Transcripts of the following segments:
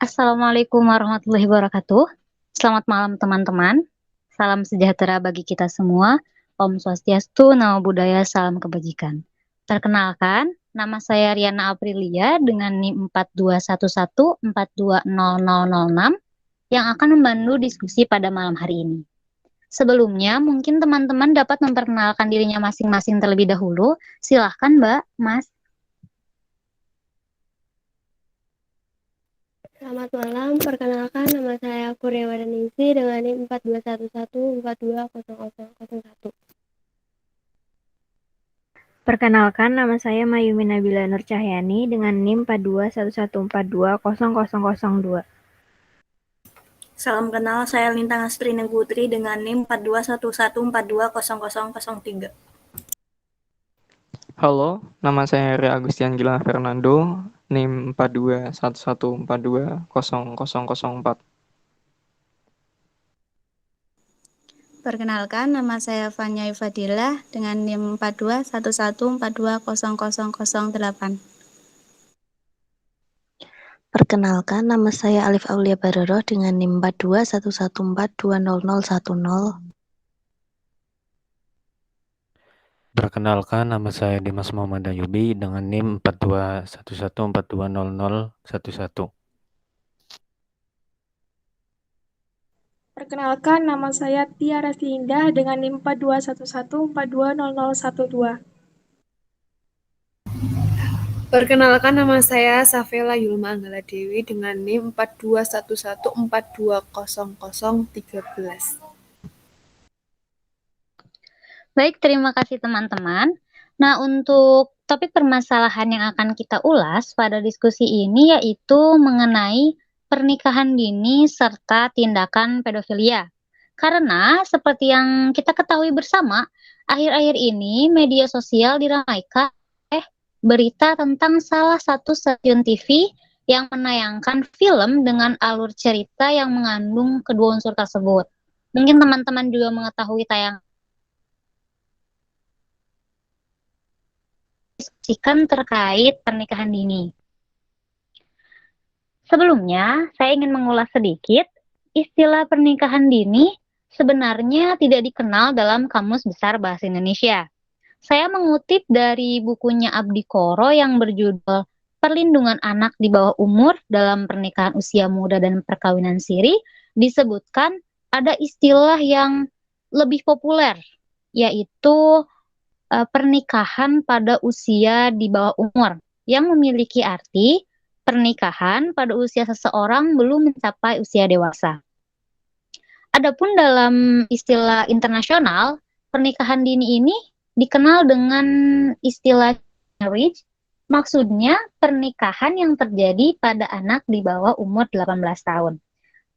Assalamualaikum warahmatullahi wabarakatuh. Selamat malam teman-teman. Salam sejahtera bagi kita semua. Om Swastiastu, Namo Buddhaya, salam kebajikan. Perkenalkan, nama saya Riana Aprilia dengan NIM 4211420006 yang akan membantu diskusi pada malam hari ini. Sebelumnya, mungkin teman-teman dapat memperkenalkan dirinya masing-masing terlebih dahulu. Silahkan Mbak, Mas. Selamat malam, perkenalkan nama saya Kurniawaningsih dengan NIM 4211420001. Perkenalkan, nama saya Mayumi Nabila Nur Cahyani dengan NIM 4211420002. Salam kenal, saya Lintang Astrini Putri dengan NIM 4211420003. Halo, nama saya Heri Agustian Gilang Fernando, NIM 4211420004. Perkenalkan, nama saya Fanya Ifadilah dengan NIM 4211420008. Perkenalkan, nama saya Alif Aulia Baroroh dengan NIM 4211420010. Perkenalkan, nama saya Dimas Muhammad Ayubi dengan NIM 4211420011. Perkenalkan, nama saya Tiara Indah dengan NIM 4211420012. Perkenalkan, nama saya Safela Yulma Anggala Dewi dengan NIM 4211420013. Baik, terima kasih teman-teman. Nah, untuk topik permasalahan yang akan kita ulas pada diskusi ini yaitu mengenai pernikahan dini serta tindakan pedofilia. Karena seperti yang kita ketahui bersama, akhir-akhir ini media sosial diramaikan berita tentang salah satu stasiun TV yang menayangkan film dengan alur cerita yang mengandung kedua unsur tersebut. Mungkin teman-teman juga mengetahui tayangan diskusikan terkait pernikahan dini. Sebelumnya, saya ingin mengulas sedikit istilah pernikahan dini sebenarnya tidak dikenal dalam Kamus Besar Bahasa Indonesia. Saya mengutip dari bukunya Abdi Koro yang berjudul Perlindungan Anak di Bawah Umur dalam Pernikahan Usia Muda dan Perkawinan Siri, disebutkan ada istilah yang lebih populer, yaitu pernikahan pada usia di bawah umur, yang memiliki arti pernikahan pada usia seseorang belum mencapai usia dewasa. Adapun dalam istilah internasional, pernikahan dini ini dikenal dengan istilah marriage, maksudnya pernikahan yang terjadi pada anak di bawah umur 18 tahun.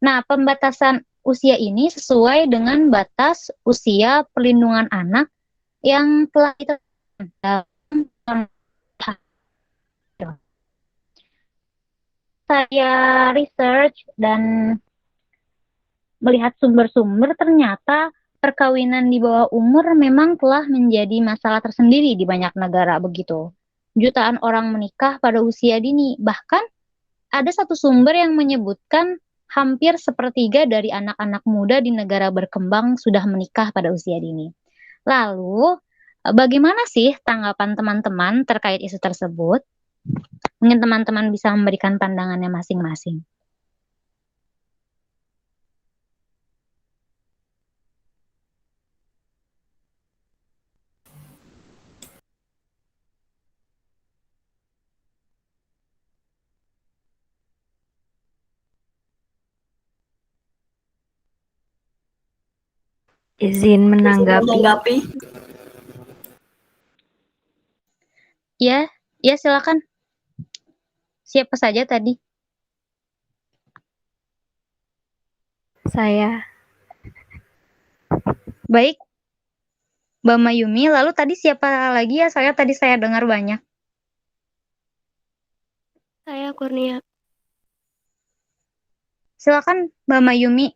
Nah, pembatasan usia ini sesuai dengan batas usia perlindungan anak yang telah ditetapkan dalam saya research dan melihat sumber-sumber, ternyata perkawinan di bawah umur memang telah menjadi masalah tersendiri di banyak negara begitu. Jutaan orang menikah pada usia dini. Bahkan ada satu sumber yang menyebutkan hampir sepertiga dari anak-anak muda di negara berkembang sudah menikah pada usia dini. Lalu, bagaimana sih tanggapan teman-teman terkait isu tersebut? Mungkin teman-teman bisa memberikan pandangannya masing-masing. Izin menanggapi. Ya, silakan. Siapa saja tadi? Saya. Baik, Mbak Mayumi. Lalu tadi siapa lagi ya? Saya dengar banyak. Saya Kurnia. Silakan Mbak Mayumi.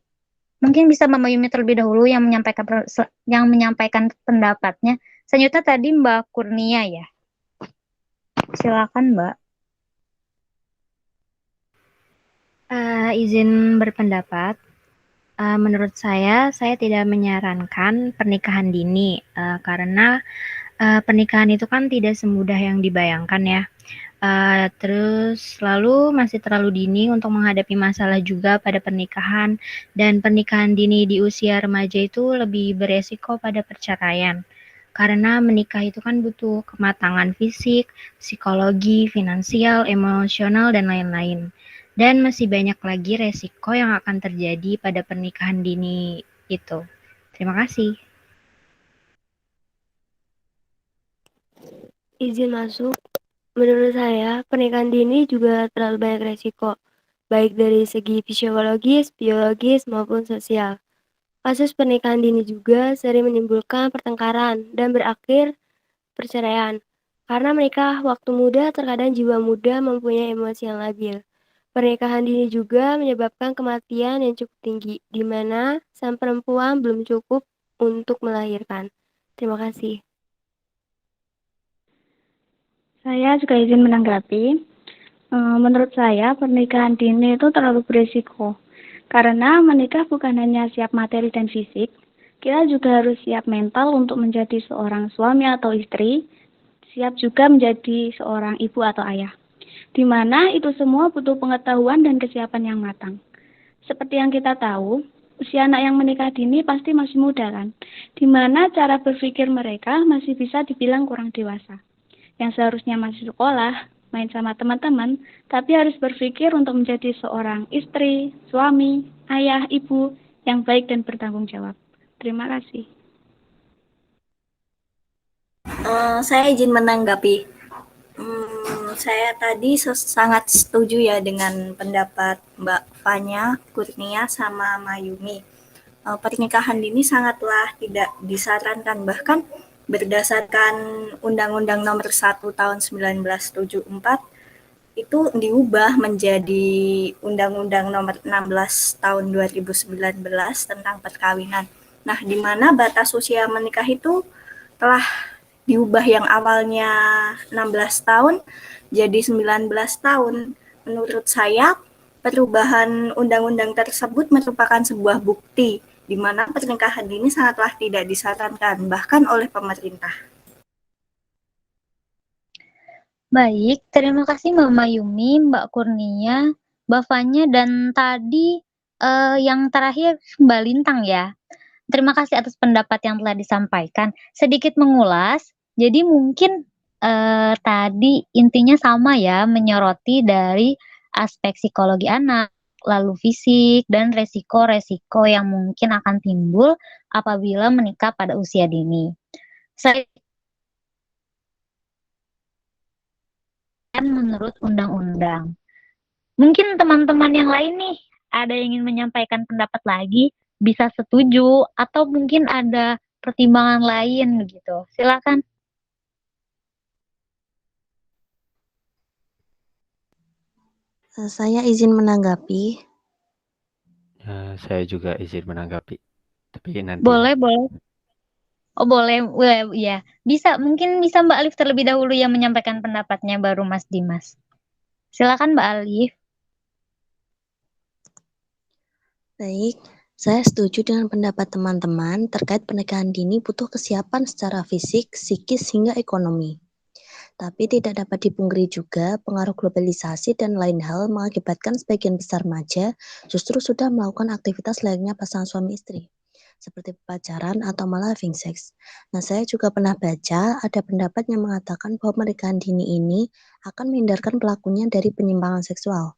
Mungkin bisa Mbak Mayumi terlebih dahulu yang menyampaikan pendapatnya. Selanjutnya tadi Mbak Kurnia ya. Silakan Mbak. Izin berpendapat. Menurut saya tidak menyarankan pernikahan dini karena pernikahan itu kan tidak semudah yang dibayangkan ya. Terus lalu masih terlalu dini untuk menghadapi masalah juga pada pernikahan, dan pernikahan dini di usia remaja itu lebih beresiko pada perceraian. Karena menikah itu kan butuh kematangan fisik, psikologi, finansial, emosional, dan lain-lain. Dan masih banyak lagi resiko yang akan terjadi pada pernikahan dini itu. Terima kasih. Izin masuk. Menurut saya, pernikahan dini juga terlalu banyak resiko, baik dari segi fisiologis, biologis, maupun sosial. Kasus pernikahan dini juga sering menimbulkan pertengkaran dan berakhir perceraian. Karena menikah waktu muda, terkadang jiwa muda mempunyai emosi yang labil. Pernikahan dini juga menyebabkan kematian yang cukup tinggi, di mana sang perempuan belum cukup untuk melahirkan. Terima kasih. Saya juga izin menanggapi. Menurut saya, pernikahan dini itu terlalu berisiko. Karena menikah bukan hanya siap materi dan fisik, kita juga harus siap mental untuk menjadi seorang suami atau istri, siap juga menjadi seorang ibu atau ayah. Di mana itu semua butuh pengetahuan dan kesiapan yang matang. Seperti yang kita tahu, usia anak yang menikah dini pasti masih muda kan, di mana cara berpikir mereka masih bisa dibilang kurang dewasa. Yang seharusnya masih sekolah, main sama teman-teman, tapi harus berpikir untuk menjadi seorang istri, suami, ayah, ibu yang baik dan bertanggung jawab. Terima kasih. Saya izin menanggapi. Saya tadi sangat setuju ya dengan pendapat Mbak Fanya, Kurnia, sama Mayumi. Pernikahan dini sangatlah tidak disarankan, bahkan berdasarkan Undang-Undang Nomor 1 Tahun 1974 itu diubah menjadi Undang-Undang Nomor 16 Tahun 2019 tentang perkawinan. Nah, di mana batas usia menikah itu telah diubah yang awalnya 16 tahun jadi 19 tahun. Menurut saya, perubahan undang-undang tersebut merupakan sebuah bukti di mana pernikahan dini sangatlah tidak disarankan, bahkan oleh pemerintah. Baik, terima kasih Mbak Mayumi, Mbak Kurnia, Mbak Fanya, dan tadi yang terakhir Mbak Lintang ya. Terima kasih atas pendapat yang telah disampaikan. Sedikit mengulas, jadi mungkin tadi intinya sama ya, menyoroti dari aspek psikologi anak, lalu fisik, dan resiko-resiko yang mungkin akan timbul apabila menikah pada usia dini. Saya menurut undang-undang. Mungkin teman-teman yang lain nih, ada yang ingin menyampaikan pendapat lagi, bisa setuju, atau mungkin ada pertimbangan lain gitu. Silakan. Saya izin menanggapi. Saya juga izin menanggapi. Tapi nanti. Boleh. Oh boleh, ya. Mungkin bisa Mbak Alif terlebih dahulu yang menyampaikan pendapatnya, baru Mas Dimas. Silakan Mbak Alif. Baik, saya setuju dengan pendapat teman-teman terkait pernikahan dini butuh kesiapan secara fisik, psikis, hingga ekonomi. Tapi tidak dapat dipungkiri juga pengaruh globalisasi dan lain hal mengakibatkan sebagian besar remaja justru sudah melakukan aktivitas layaknya pasangan suami istri, seperti pacaran atau malah having sex. Nah, saya juga pernah baca ada pendapat yang mengatakan bahwa pernikahan dini ini akan menghindarkan pelakunya dari penyimpangan seksual.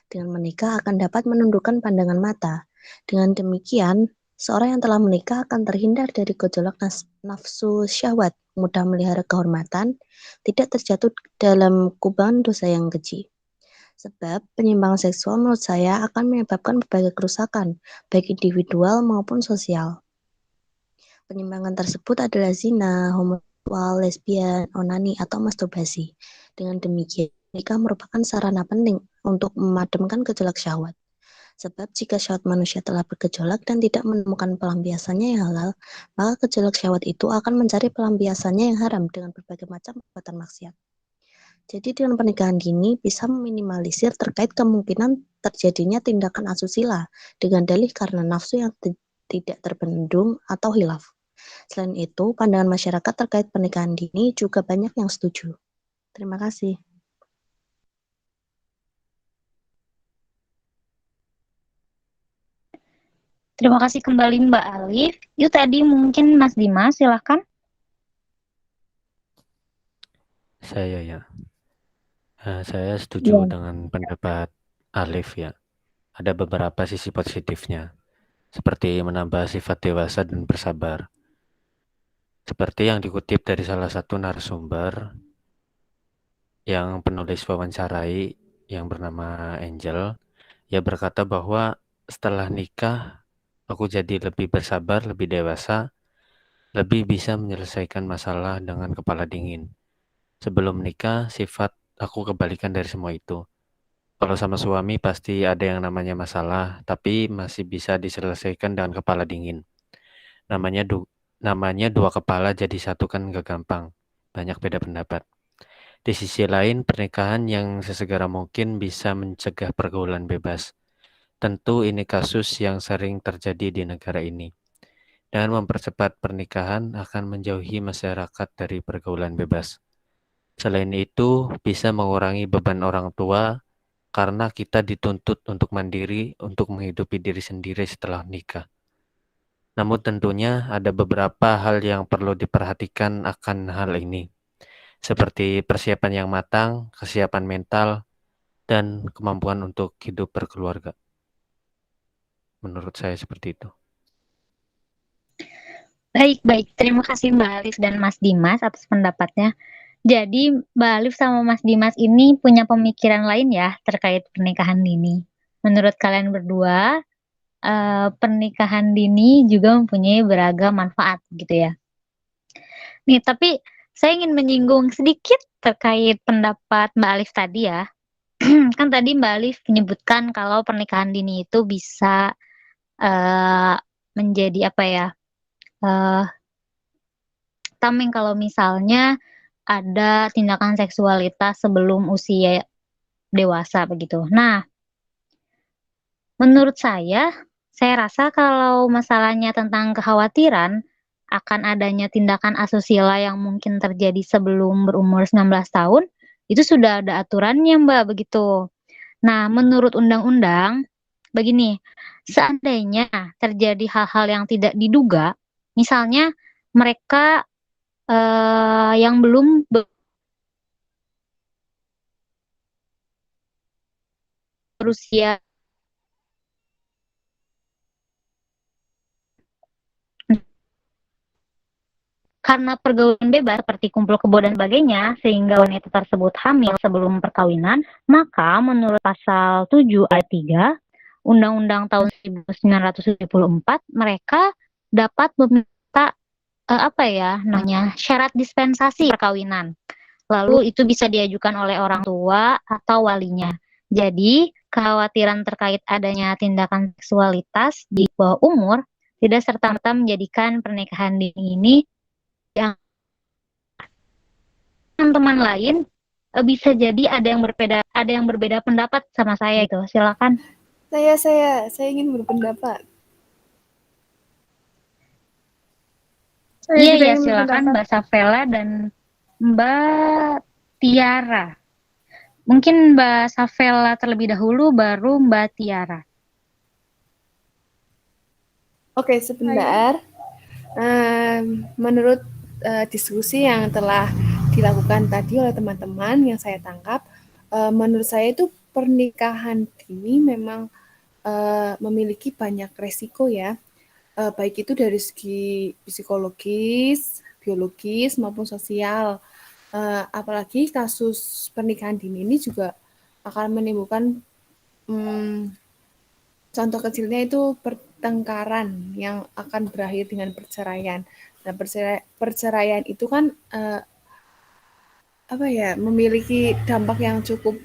Dengan menikah akan dapat menundukkan pandangan mata. Dengan demikian, seorang yang telah menikah akan terhindar dari gejolak nafsu syahwat, mudah melihara kehormatan, tidak terjatuh dalam kubangan dosa yang keji. Sebab penyimpangan seksual menurut saya akan menyebabkan berbagai kerusakan, baik individual maupun sosial. Penyimpangan tersebut adalah zina, homoseksual, lesbian, onani, atau masturbasi. Dengan demikian, nikah merupakan sarana penting untuk memadamkan gejolak syahwat. Sebab jika syahwat manusia telah bergejolak dan tidak menemukan pelampiasannya yang halal, maka gejolak syahwat itu akan mencari pelampiasannya yang haram dengan berbagai macam perbuatan maksiat. Jadi dengan pernikahan dini bisa meminimalisir terkait kemungkinan terjadinya tindakan asusila dengan dalih karena nafsu yang tidak terbendung atau hilaf. Selain itu, pandangan masyarakat terkait pernikahan dini juga banyak yang setuju. Terima kasih. Terima kasih kembali Mbak Alif. Yuk tadi mungkin Mas Dimas, silahkan. Saya ya. Saya setuju dengan pendapat Alif ya. Ada beberapa sisi positifnya, seperti menambah sifat dewasa dan bersabar. Seperti yang dikutip dari salah satu narasumber yang penulis wawancarai yang bernama Angel, ia berkata bahwa setelah nikah, aku jadi lebih bersabar, lebih dewasa, lebih bisa menyelesaikan masalah dengan kepala dingin. Sebelum nikah, sifat aku kebalikan dari semua itu. Kalau sama suami pasti ada yang namanya masalah, tapi masih bisa diselesaikan dengan kepala dingin. Namanya dua kepala jadi satu kan gak gampang. Banyak beda pendapat. Di sisi lain, pernikahan yang sesegera mungkin bisa mencegah pergaulan bebas. Tentu ini kasus yang sering terjadi di negara ini. Dengan mempercepat pernikahan akan menjauhi masyarakat dari pergaulan bebas. Selain itu, bisa mengurangi beban orang tua karena kita dituntut untuk mandiri untuk menghidupi diri sendiri setelah nikah. Namun tentunya ada beberapa hal yang perlu diperhatikan akan hal ini, seperti persiapan yang matang, kesiapan mental, dan kemampuan untuk hidup berkeluarga. Menurut saya seperti itu. Baik. Terima kasih Mbak Alif dan Mas Dimas atas pendapatnya. Jadi Mbak Alif sama Mas Dimas ini punya pemikiran lain ya terkait pernikahan dini. Menurut kalian berdua, pernikahan dini juga mempunyai beragam manfaat gitu ya. Nih, tapi saya ingin menyinggung sedikit terkait pendapat Mbak Alif tadi ya. Kan tadi Mbak Alif menyebutkan kalau pernikahan dini itu bisa menjadi apa ya? Tameng kalau misalnya ada tindakan seksualitas sebelum usia dewasa begitu. Nah, menurut saya rasa kalau masalahnya tentang kekhawatiran akan adanya tindakan asusila yang mungkin terjadi sebelum berumur 19 tahun, itu sudah ada aturannya Mbak, begitu. Nah, menurut undang-undang, begini, seandainya terjadi hal-hal yang tidak diduga, misalnya mereka yang belum berusia karena pergaulan bebas seperti kumpul kebo dan sebagainya, sehingga wanita tersebut hamil sebelum perkawinan, maka menurut pasal 7 ayat 3 Undang-Undang tahun 1974, mereka dapat meminta syarat dispensasi perkawinan. Lalu itu bisa diajukan oleh orang tua atau walinya. Jadi, kekhawatiran terkait adanya tindakan seksualitas di bawah umur tidak serta-merta menjadikan pernikahan dini ini yang teman-teman lain bisa jadi ada yang berbeda pendapat sama saya itu. Silakan. Saya ingin berpendapat. Iya, silakan Mbak Safela dan Mbak Tiara. Mungkin Mbak Safela terlebih dahulu, baru Mbak Tiara. Oke, sebentar. Menurut diskusi yang telah dilakukan tadi oleh teman-teman yang saya tangkap, menurut saya itu pernikahan dini memang memiliki banyak resiko ya. Baik itu dari segi psikologis, biologis maupun sosial. Apalagi kasus pernikahan dini ini juga akan menimbulkan contoh kecilnya itu pertengkaran yang akan berakhir dengan perceraian. Nah, perceraian itu kan memiliki dampak yang cukup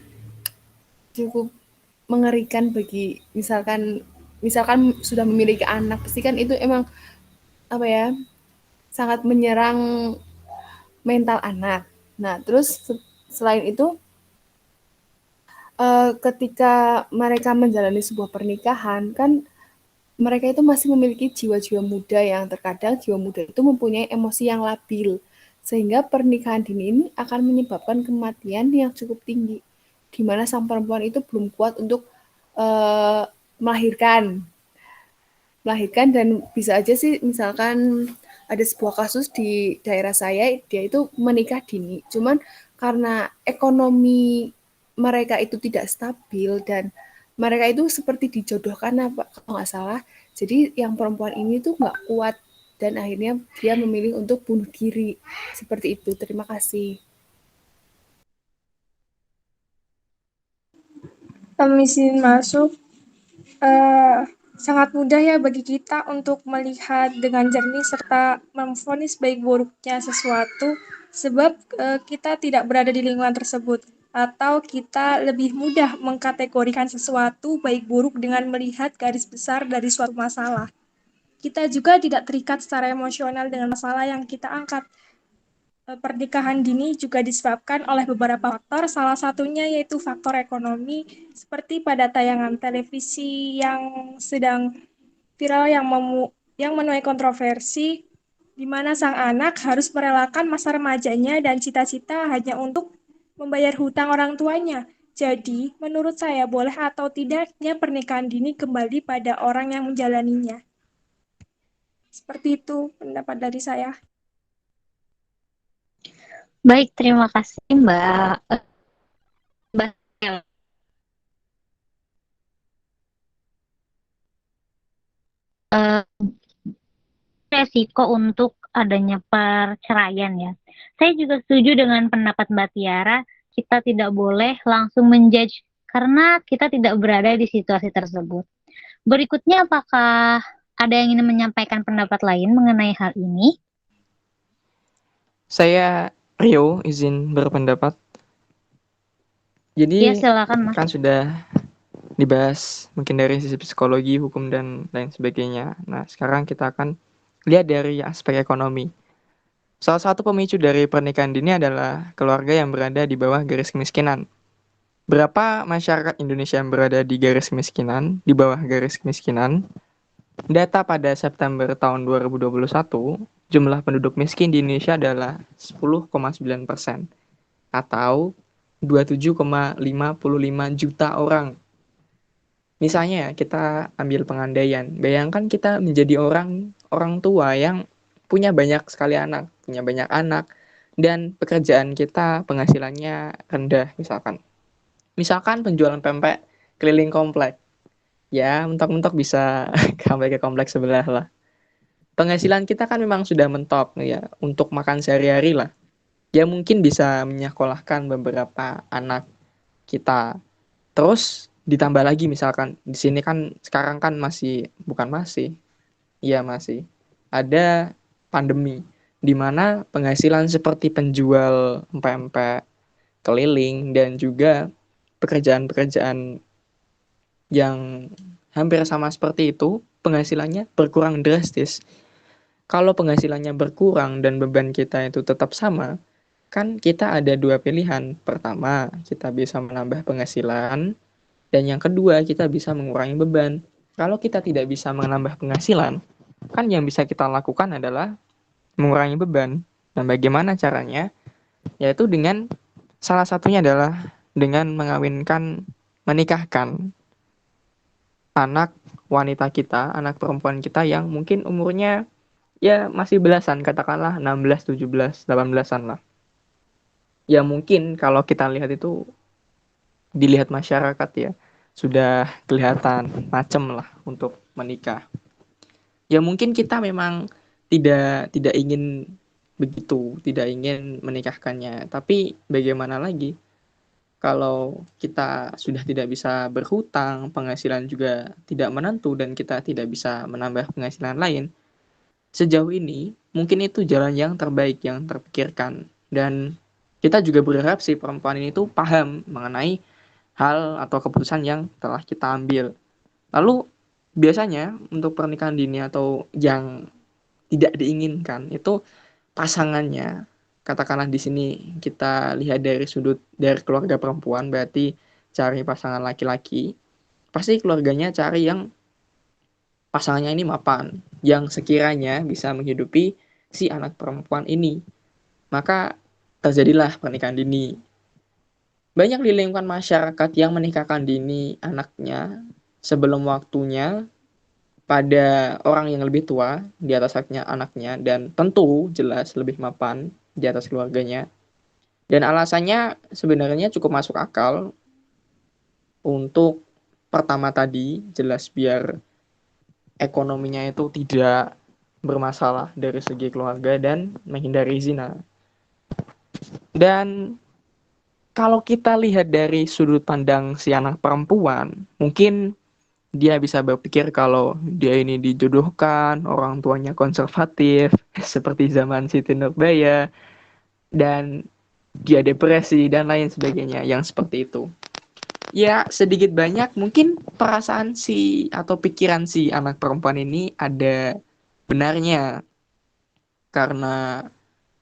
mengerikan bagi misalkan sudah memiliki anak, pasti kan itu emang sangat menyerang mental anak. Nah, terus Selain itu, ketika mereka menjalani sebuah pernikahan, kan mereka itu masih memiliki jiwa-jiwa muda yang terkadang jiwa muda itu mempunyai emosi yang labil. Sehingga pernikahan dini ini akan menyebabkan kematian yang cukup tinggi, di mana sang perempuan itu belum kuat untuk melahirkan dan bisa aja sih misalkan ada sebuah kasus di daerah saya, dia itu menikah dini. Cuman karena ekonomi mereka itu tidak stabil dan mereka itu seperti dijodohkan apa kalau nggak salah. Jadi yang perempuan ini tuh nggak kuat dan akhirnya dia memilih untuk bunuh diri. Seperti itu. Terima kasih. Izin masuk. Sangat mudah ya bagi kita untuk melihat dengan jernih serta memvonis baik buruknya sesuatu sebab kita tidak berada di lingkungan tersebut, atau kita lebih mudah mengkategorikan sesuatu baik buruk dengan melihat garis besar dari suatu masalah. Kita juga tidak terikat secara emosional dengan masalah yang kita angkat. Pernikahan dini juga disebabkan oleh beberapa faktor, salah satunya yaitu faktor ekonomi, seperti pada tayangan televisi yang sedang viral yang menuai kontroversi, di mana sang anak harus merelakan masa remajanya dan cita-cita hanya untuk membayar hutang orang tuanya. Jadi, menurut saya boleh atau tidaknya pernikahan dini kembali pada orang yang menjalaninya. Seperti itu pendapat dari saya. Baik, terima kasih Mbak. Resiko untuk adanya perceraian ya. Saya juga setuju dengan pendapat Mbak Tiara, kita tidak boleh langsung menjudge karena kita tidak berada di situasi tersebut. Berikutnya, apakah ada yang ingin menyampaikan pendapat lain mengenai hal ini? Saya Rio izin berpendapat. Jadi Ya, silakan Mas. kan sudah dibahas mungkin dari sisi psikologi, hukum dan lain sebagainya. Nah, sekarang kita akan lihat dari aspek ekonomi. Salah satu pemicu dari pernikahan dini adalah keluarga yang berada di bawah garis kemiskinan. Berapa masyarakat Indonesia yang berada di garis kemiskinan, di bawah garis kemiskinan? Data pada September tahun 2021, jumlah penduduk miskin di Indonesia adalah 10,9% atau 27,55 juta orang. Misalnya kita ambil pengandaian, bayangkan kita menjadi orang tua yang punya banyak sekali anak, dan pekerjaan kita penghasilannya rendah misalkan. Misalkan penjualan pempek keliling komplek, ya mentok-mentok bisa sampai ke komplek sebelah lah. Penghasilan kita kan memang sudah mentok ya untuk makan sehari-hari lah. Ya mungkin bisa menyekolahkan beberapa anak kita. Terus ditambah lagi misalkan di sini kan sekarang kan masih ada pandemi di mana penghasilan seperti penjual pempek keliling dan juga pekerjaan-pekerjaan yang hampir sama seperti itu penghasilannya berkurang drastis. Kalau penghasilannya berkurang dan beban kita itu tetap sama, kan kita ada dua pilihan. Pertama, kita bisa menambah penghasilan, dan yang kedua, kita bisa mengurangi beban. Kalau kita tidak bisa menambah penghasilan, kan yang bisa kita lakukan adalah mengurangi beban. Dan bagaimana caranya? Yaitu dengan salah satunya adalah dengan menikahkan anak wanita kita, anak perempuan kita yang mungkin umurnya ya masih belasan, katakanlah 16, 17, 18-an lah. Ya mungkin kalau kita lihat itu, dilihat masyarakat ya, sudah kelihatan macem lah untuk menikah. Ya mungkin kita memang tidak ingin begitu, tidak ingin menikahkannya. Tapi bagaimana lagi? Kalau kita sudah tidak bisa berhutang, penghasilan juga tidak menentu, dan kita tidak bisa menambah penghasilan lain, sejauh ini mungkin itu jalan yang terbaik yang terpikirkan. Dan kita juga berharap si perempuan ini tuh paham mengenai hal atau keputusan yang telah kita ambil. Lalu biasanya untuk pernikahan dini atau yang tidak diinginkan itu pasangannya katakanlah di sini kita lihat dari sudut dari keluarga perempuan, berarti cari pasangan laki-laki, pasti keluarganya cari yang pasangannya ini mapan, yang sekiranya bisa menghidupi si anak perempuan ini. Maka terjadilah pernikahan dini. Banyak di lingkungan masyarakat yang menikahkan dini anaknya sebelum waktunya pada orang yang lebih tua di atas anaknya, dan tentu jelas lebih mapan di atas keluarganya. Dan alasannya sebenarnya cukup masuk akal. Untuk pertama tadi jelas biar ekonominya itu tidak bermasalah dari segi keluarga dan menghindari zina. Dan kalau kita lihat dari sudut pandang si anak perempuan, mungkin dia bisa berpikir kalau dia ini dijodohkan, orang tuanya konservatif, seperti zaman Siti Nurbaya, dan dia depresi, dan lain sebagainya, yang seperti itu. Ya, sedikit banyak mungkin perasaan si atau pikiran si anak perempuan ini ada benarnya. Karena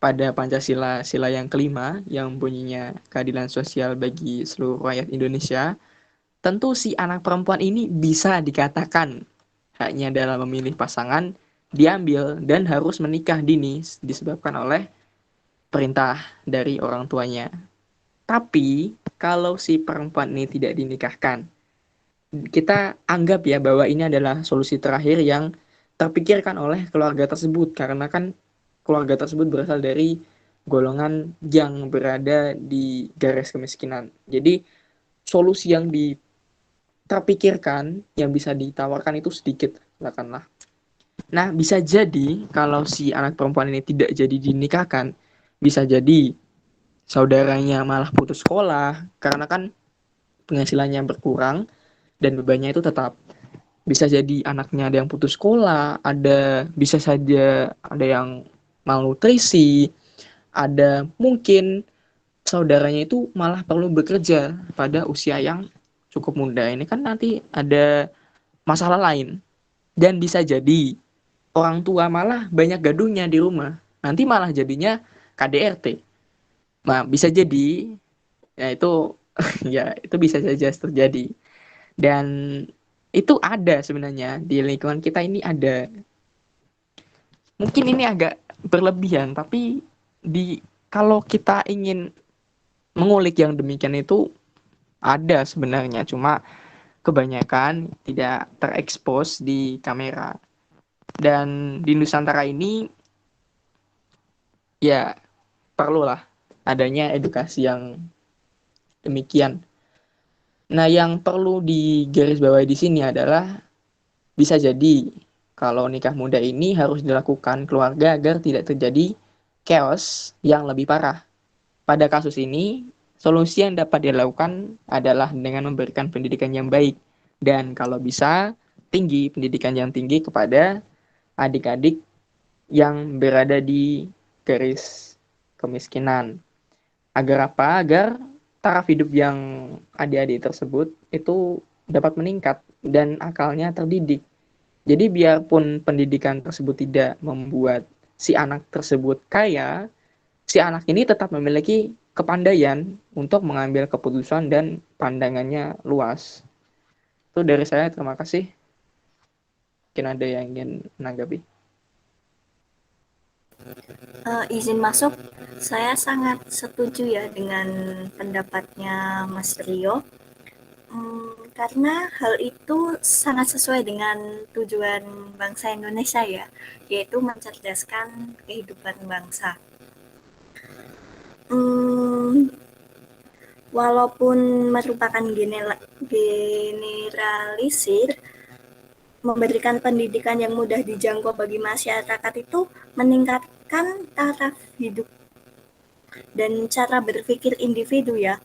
pada Pancasila, sila yang kelima, yang bunyinya keadilan sosial bagi seluruh rakyat Indonesia, tentu si anak perempuan ini bisa dikatakan haknya dalam memilih pasangan diambil dan harus menikah dini disebabkan oleh perintah dari orang tuanya. Tapi kalau si perempuan ini tidak dinikahkan, kita anggap ya bahwa ini adalah solusi terakhir yang terpikirkan oleh keluarga tersebut, karena kan keluarga tersebut berasal dari golongan yang berada di garis kemiskinan. Jadi solusi yang terpikirkan yang bisa ditawarkan itu sedikit, katakanlah. Nah, bisa jadi kalau si anak perempuan ini tidak jadi dinikahkan, bisa jadi saudaranya malah putus sekolah karena kan penghasilannya berkurang dan bebannya itu tetap. Bisa jadi anaknya ada yang putus sekolah, bisa saja ada yang malnutrisi, ada mungkin saudaranya itu malah perlu bekerja pada usia yang cukup muda. Ini kan nanti ada masalah lain. Dan bisa jadi orang tua malah banyak gaduhnya di rumah. Nanti malah jadinya KDRT. Nah, bisa jadi ya itu ya itu bisa saja terjadi. Dan itu ada sebenarnya di lingkungan kita ini ada. Mungkin ini agak berlebihan, tapi kalau kita ingin mengulik yang demikian itu ada sebenarnya, cuma kebanyakan tidak terekspos di kamera. Dan di Nusantara ini ya perlulah adanya edukasi yang demikian. Nah, yang perlu digarisbawahi di sini adalah bisa jadi kalau nikah muda ini harus dilakukan keluarga agar tidak terjadi chaos yang lebih parah. Pada kasus ini, solusi yang dapat dilakukan adalah dengan memberikan pendidikan yang baik dan kalau bisa pendidikan yang tinggi kepada adik-adik yang berada di garis kemiskinan. Agar apa? Agar taraf hidup yang adik-adik tersebut itu dapat meningkat dan akalnya terdidik. Jadi biarpun pendidikan tersebut tidak membuat si anak tersebut kaya, si anak ini tetap memiliki kepandaian untuk mengambil keputusan dan pandangannya luas. Itu dari saya, terima kasih. Mungkin ada yang ingin menanggapi. Izin masuk, saya sangat setuju ya dengan pendapatnya Mas Rio. Karena hal itu sangat sesuai dengan tujuan bangsa Indonesia ya, yaitu mencerdaskan kehidupan bangsa. Walaupun merupakan generalisir, memberikan pendidikan yang mudah dijangkau bagi masyarakat itu meningkatkan taraf hidup dan cara berpikir individu ya,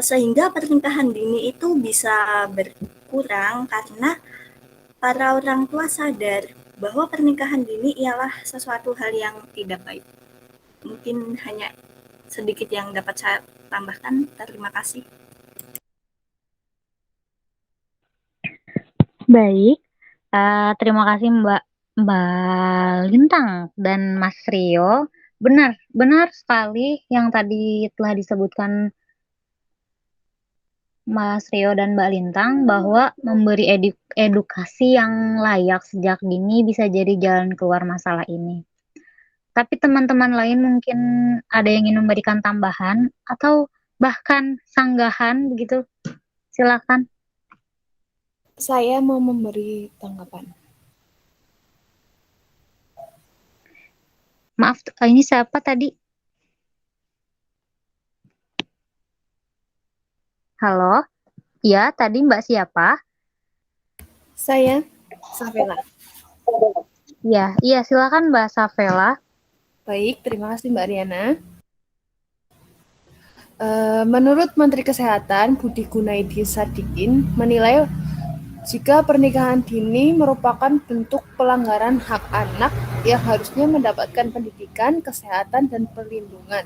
sehingga pernikahan dini itu bisa berkurang karena para orang tua sadar bahwa pernikahan dini ialah sesuatu hal yang tidak baik. Mungkin hanya sedikit yang dapat saya tambahkan. Terima kasih. Baik, terima kasih Mbak Lintang dan Mas Rio Benar sekali yang tadi telah disebutkan Mas Rio dan Mbak Lintang bahwa memberi edukasi yang layak sejak dini bisa jadi jalan keluar masalah ini. Tapi teman-teman lain mungkin ada yang ingin memberikan tambahan atau bahkan sanggahan begitu. Silakan. Saya mau memberi tanggapan. Maaf, ini siapa tadi? Halo? Ya, tadi Mbak siapa? Saya, Safela. Iya, silakan Mbak Safela. Baik, terima kasih Mbak Riana. Menurut Menteri Kesehatan Budi Gunadi Sadikin menilai jika pernikahan dini merupakan bentuk pelanggaran hak anak yang harusnya mendapatkan pendidikan, kesehatan, dan perlindungan.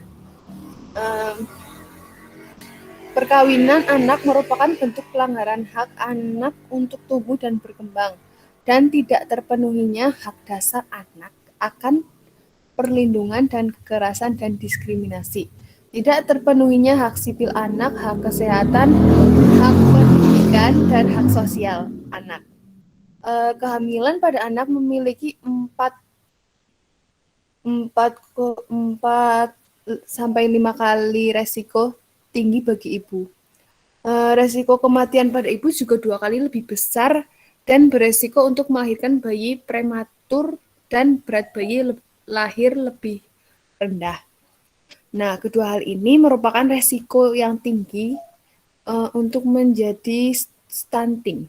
Perkawinan anak merupakan bentuk pelanggaran hak anak untuk tumbuh dan berkembang, dan tidak terpenuhinya hak dasar anak akan perlindungan dan kekerasan dan diskriminasi. Tidak terpenuhinya hak sipil anak, hak kesehatan, hak pendidikan, dan hak sosial anak. Kehamilan pada anak memiliki 4 sampai 5 kali resiko tinggi bagi ibu. Resiko kematian pada ibu juga 2 kali lebih besar dan beresiko untuk melahirkan bayi prematur dan berat bayi lahir lebih rendah. Nah, kedua hal ini merupakan resiko yang tinggi untuk menjadi stunting.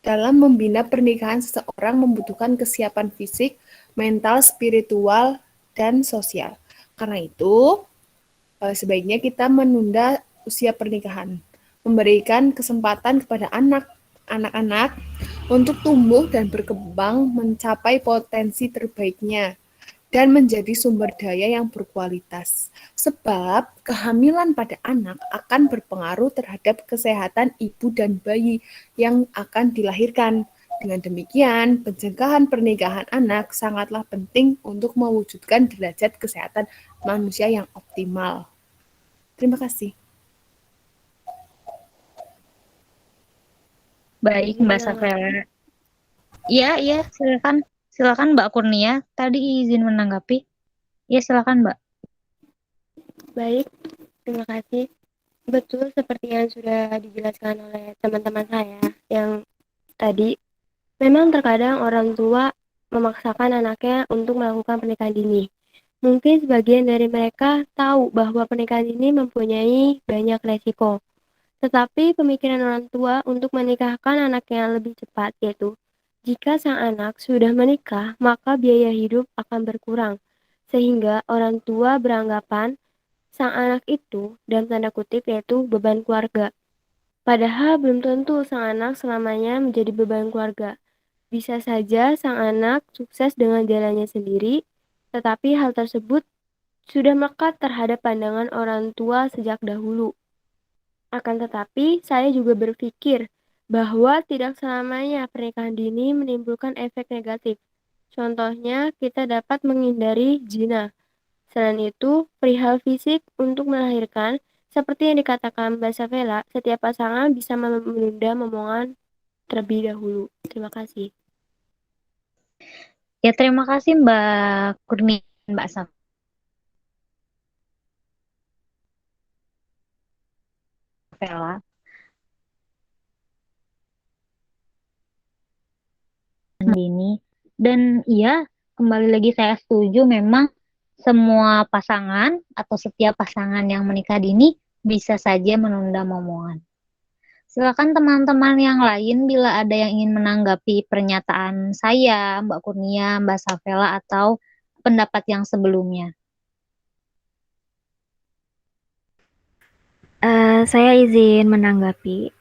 Dalam membina pernikahan, seseorang membutuhkan kesiapan fisik, mental, spiritual, dan sosial. Karena itu, sebaiknya kita menunda usia pernikahan, memberikan kesempatan kepada anak-anak untuk tumbuh dan berkembang mencapai potensi terbaiknya dan menjadi sumber daya yang berkualitas. Sebab kehamilan pada anak akan berpengaruh terhadap kesehatan ibu dan bayi yang akan dilahirkan. Dengan demikian, pencegahan pernikahan anak sangatlah penting untuk mewujudkan derajat kesehatan manusia yang optimal. Terima kasih. Baik, Mbak Safela. Iya, silakan Mbak Kurnia. Tadi izin menanggapi. Iya, silakan Mbak. Baik, terima kasih. Betul seperti yang sudah dijelaskan oleh teman-teman saya yang tadi, memang terkadang orang tua memaksakan anaknya untuk melakukan pernikahan dini. Mungkin sebagian dari mereka tahu bahwa pernikahan dini mempunyai banyak resiko. Tetapi pemikiran orang tua untuk menikahkan anaknya lebih cepat yaitu, jika sang anak sudah menikah, maka biaya hidup akan berkurang. Sehingga orang tua beranggapan sang anak itu, dalam tanda kutip, yaitu beban keluarga. Padahal belum tentu sang anak selamanya menjadi beban keluarga. Bisa saja sang anak sukses dengan jalannya sendiri, tetapi hal tersebut sudah melekat terhadap pandangan orang tua sejak dahulu. Akan tetapi, saya juga berpikir bahwa tidak selamanya pernikahan dini menimbulkan efek negatif. Contohnya, kita dapat menghindari zina. Selain itu, perihal fisik untuk melahirkan, seperti yang dikatakan Mbak Safela, setiap pasangan bisa menunda momongan terlebih dahulu. Terima kasih. Ya, terima kasih Mbak Kurnia dan Mbak Safela. Dini. Dan iya, kembali lagi saya setuju memang semua pasangan atau setiap pasangan yang menikah dini bisa saja menunda momongan. Silakan teman-teman yang lain bila ada yang ingin menanggapi pernyataan saya, Mbak Kurnia, Mbak Safela, atau pendapat yang sebelumnya. Saya izin menanggapi.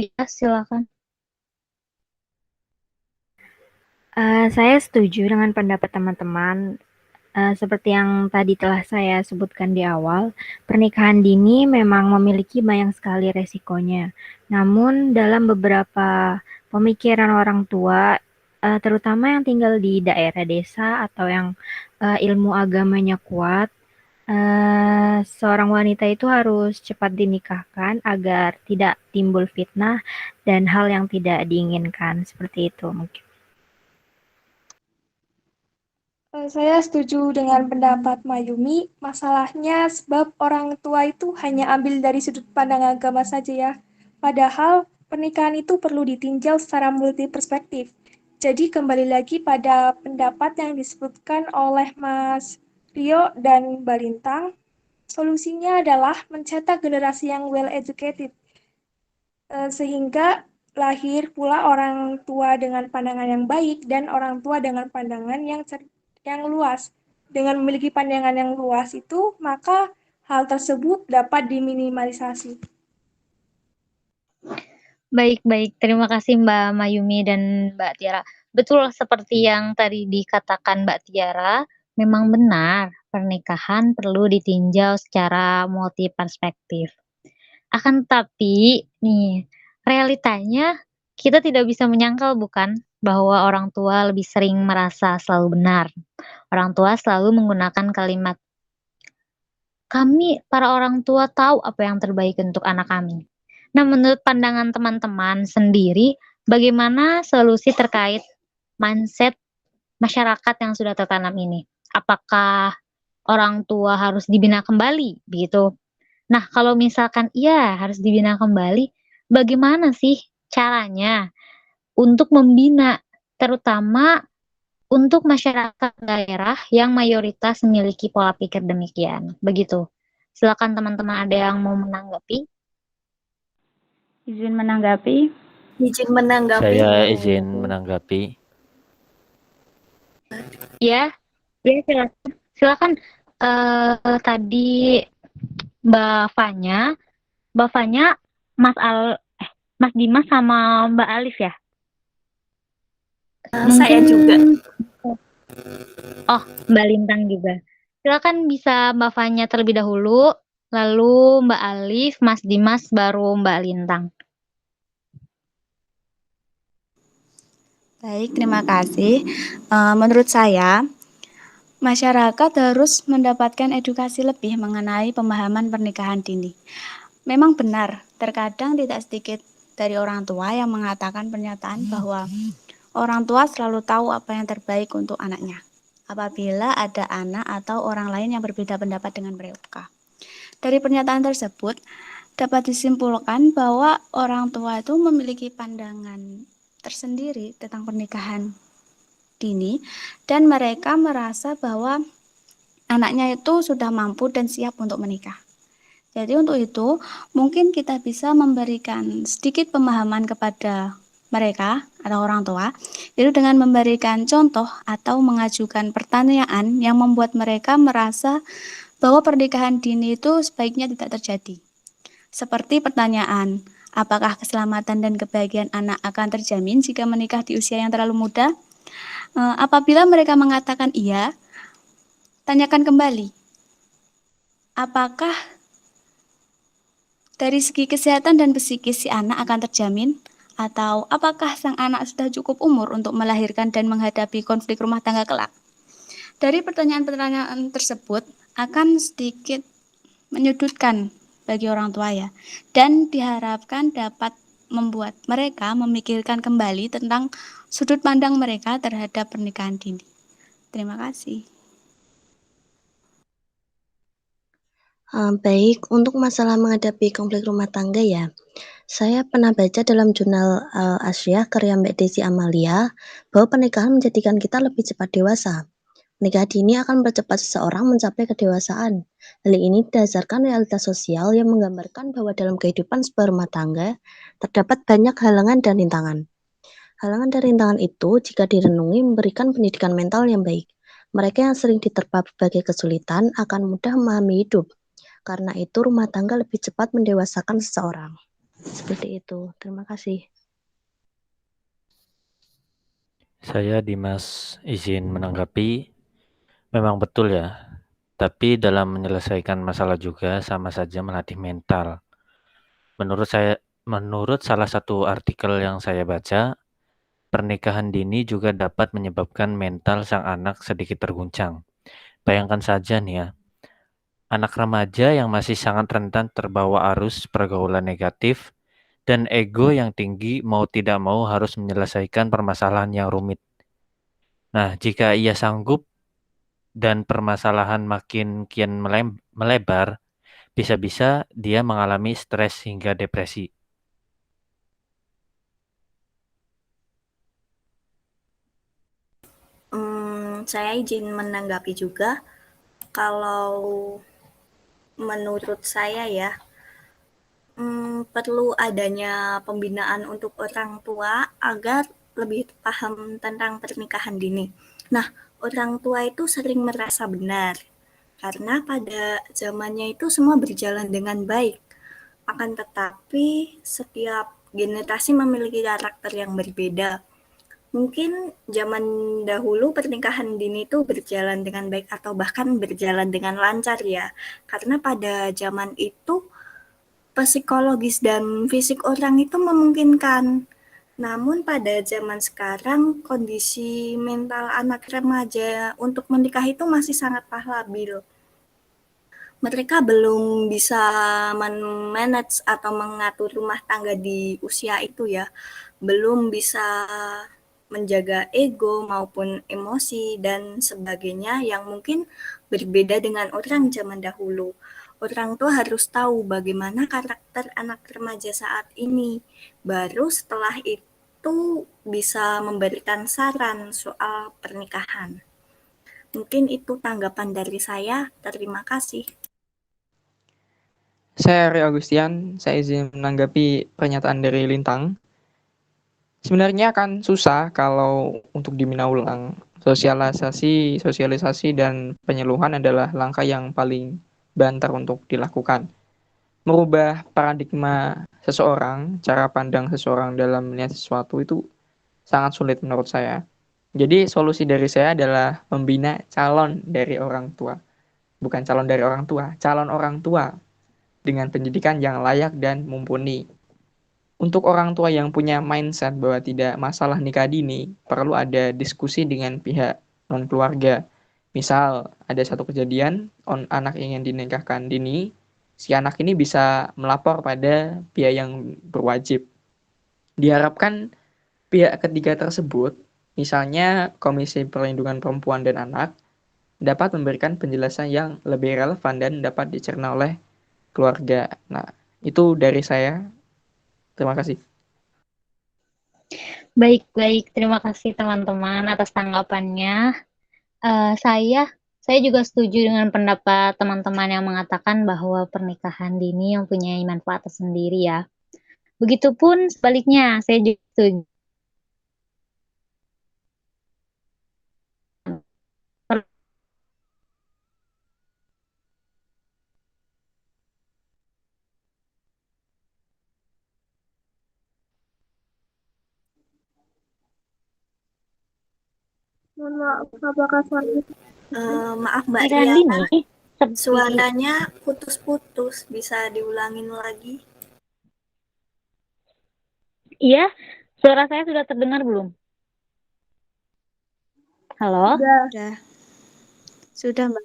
Ya, silakan. Saya setuju dengan pendapat teman-teman. Seperti yang tadi telah saya sebutkan di awal, pernikahan dini memang memiliki banyak sekali resikonya. Namun dalam beberapa pemikiran orang tua terutama yang tinggal di daerah desa atau yang ilmu agamanya kuat. Seorang wanita itu harus cepat dinikahkan agar tidak timbul fitnah dan hal yang tidak diinginkan, seperti itu mungkin. Saya setuju dengan pendapat Mayumi. Masalahnya sebab orang tua itu hanya ambil dari sudut pandang agama saja ya. Padahal pernikahan itu perlu ditinjau secara multi perspektif. Jadi kembali lagi pada pendapat yang disebutkan oleh Mas Rio dan Mbak Lintang, solusinya adalah mencetak generasi yang well educated, sehingga lahir pula orang tua dengan pandangan yang baik dan orang tua dengan pandangan yang luas. Dengan memiliki pandangan yang luas itu, maka hal tersebut dapat diminimalisasi. Baik. Terima kasih Mbak Mayumi dan Mbak Tiara. Betul seperti yang tadi dikatakan Mbak Tiara, memang benar pernikahan perlu ditinjau secara multi perspektif. Akan tetapi nih, realitanya kita tidak bisa menyangkal bukan bahwa orang tua lebih sering merasa selalu benar. Orang tua selalu menggunakan kalimat, "Kami para orang tua tahu apa yang terbaik untuk anak kami." Nah, menurut pandangan teman-teman sendiri, bagaimana solusi terkait mindset masyarakat yang sudah tertanam ini? Apakah orang tua harus dibina kembali begitu? Nah, kalau misalkan iya harus dibina kembali, bagaimana sih caranya untuk membina, terutama untuk masyarakat daerah yang mayoritas memiliki pola pikir demikian, begitu. Silakan teman-teman ada yang mau menanggapi? Izin menanggapi. Saya izin menanggapi. Ya, silakan. Tadi Mbak Fanya, Mas Dimas sama Mbak Alif ya? Saya juga. Oh, Mbak Lintang juga. Silakan bisa Mbak Fanya terlebih dahulu, lalu Mbak Alif, Mas Dimas, baru Mbak Lintang. Baik, terima kasih. Menurut saya, masyarakat harus mendapatkan edukasi lebih mengenai pemahaman pernikahan dini. Memang benar, terkadang tidak sedikit dari orang tua yang mengatakan pernyataan bahwa orang tua selalu tahu apa yang terbaik untuk anaknya, apabila ada anak atau orang lain yang berbeda pendapat dengan mereka. Dari pernyataan tersebut, dapat disimpulkan bahwa orang tua itu memiliki pandangan tersendiri tentang pernikahan dini dan mereka merasa bahwa anaknya itu sudah mampu dan siap untuk menikah. Jadi untuk itu mungkin kita bisa memberikan sedikit pemahaman kepada mereka atau orang tua, yaitu dengan memberikan contoh atau mengajukan pertanyaan yang membuat mereka merasa bahwa pernikahan dini itu sebaiknya tidak terjadi. Seperti pertanyaan, apakah keselamatan dan kebahagiaan anak akan terjamin jika menikah di usia yang terlalu muda? Apabila mereka mengatakan iya, tanyakan kembali, apakah dari segi kesehatan dan psikis si anak akan terjamin? Atau apakah sang anak sudah cukup umur untuk melahirkan dan menghadapi konflik rumah tangga kelak? Dari pertanyaan-pertanyaan tersebut akan sedikit menyudutkan bagi orang tua ya, dan diharapkan dapat membuat mereka memikirkan kembali tentang sudut pandang mereka terhadap pernikahan dini. Terima kasih. Baik, untuk masalah menghadapi konflik rumah tangga ya, saya pernah baca dalam jurnal Asyah karya Mbak Desi Amalia bahwa pernikahan menjadikan kita lebih cepat dewasa. Menikah dini akan mempercepat seseorang mencapai kedewasaan. Hal ini berdasarkan realitas sosial yang menggambarkan bahwa dalam kehidupan sebuah rumah tangga terdapat banyak halangan dan rintangan. Halangan dan rintangan itu jika direnungi memberikan pendidikan mental yang baik. Mereka yang sering diterpa berbagai kesulitan akan mudah memahami hidup. Karena itu rumah tangga lebih cepat mendewasakan seseorang. Seperti itu. Terima kasih. Saya Dimas izin menanggapi. Memang betul ya, tapi dalam menyelesaikan masalah juga sama saja melatih mental. Menurut salah satu artikel yang saya baca, Pernikahan dini juga dapat menyebabkan mental sang anak sedikit terguncang. Bayangkan saja nih ya, anak remaja yang masih sangat rentan terbawa arus pergaulan negatif dan ego yang tinggi mau tidak mau harus menyelesaikan permasalahan yang rumit. Nah, jika ia sanggup dan permasalahan makin kian melebar, bisa-bisa dia mengalami stres hingga depresi. Saya izin menanggapi juga. Kalau menurut saya ya, perlu adanya pembinaan untuk orang tua agar lebih paham tentang pernikahan dini. Nah, orang tua itu sering merasa benar karena pada zamannya itu semua berjalan dengan baik. Akan tetapi setiap generasi memiliki karakter yang berbeda. Mungkin zaman dahulu pernikahan dini itu berjalan dengan baik atau bahkan berjalan dengan lancar ya. Karena pada zaman itu psikologis dan fisik orang itu memungkinkan. Namun pada zaman sekarang kondisi mental anak remaja untuk menikah itu masih sangat labil. Mereka belum bisa manage atau mengatur rumah tangga di usia itu ya. Belum bisa menjaga ego maupun emosi dan sebagainya yang mungkin berbeda dengan orang zaman dahulu. Orang tua harus tahu bagaimana karakter anak remaja saat ini. Baru setelah itu bisa memberikan saran soal pernikahan. Mungkin itu tanggapan dari saya. Terima kasih. Saya Rio Agustian, saya izin menanggapi pernyataan dari Lintang. Sebenarnya kan susah kalau untuk dibina ulang. Sosialisasi dan penyuluhan adalah langkah yang paling banter untuk dilakukan. Merubah paradigma seseorang, cara pandang seseorang dalam melihat sesuatu itu sangat sulit menurut saya. Jadi solusi dari saya adalah membina calon dari orang tua. Bukan calon dari orang tua, calon orang tua dengan pendidikan yang layak dan mumpuni. Untuk orang tua yang punya mindset bahwa tidak masalah nikah dini, perlu ada diskusi dengan pihak non-keluarga. Misal, ada satu kejadian, anak ingin dinikahkan dini, si anak ini bisa melapor pada pihak yang berwajib. Diharapkan pihak ketiga tersebut, misalnya Komisi Perlindungan Perempuan dan Anak, dapat memberikan penjelasan yang lebih relevan dan dapat dicerna oleh keluarga. Nah, itu dari saya. Terima kasih. Baik. Terima kasih teman-teman atas tanggapannya. Saya juga setuju dengan pendapat teman-teman yang mengatakan bahwa pernikahan dini mempunyai manfaat tersendiri ya. Begitupun sebaliknya, saya juga setuju. Mohon maaf, apakah suaranya? Maaf Mbak Pernikahan Diana, dini suaranya putus-putus, bisa diulangin lagi? Iya, suara saya sudah terdengar belum? Halo? Sudah, Mbak.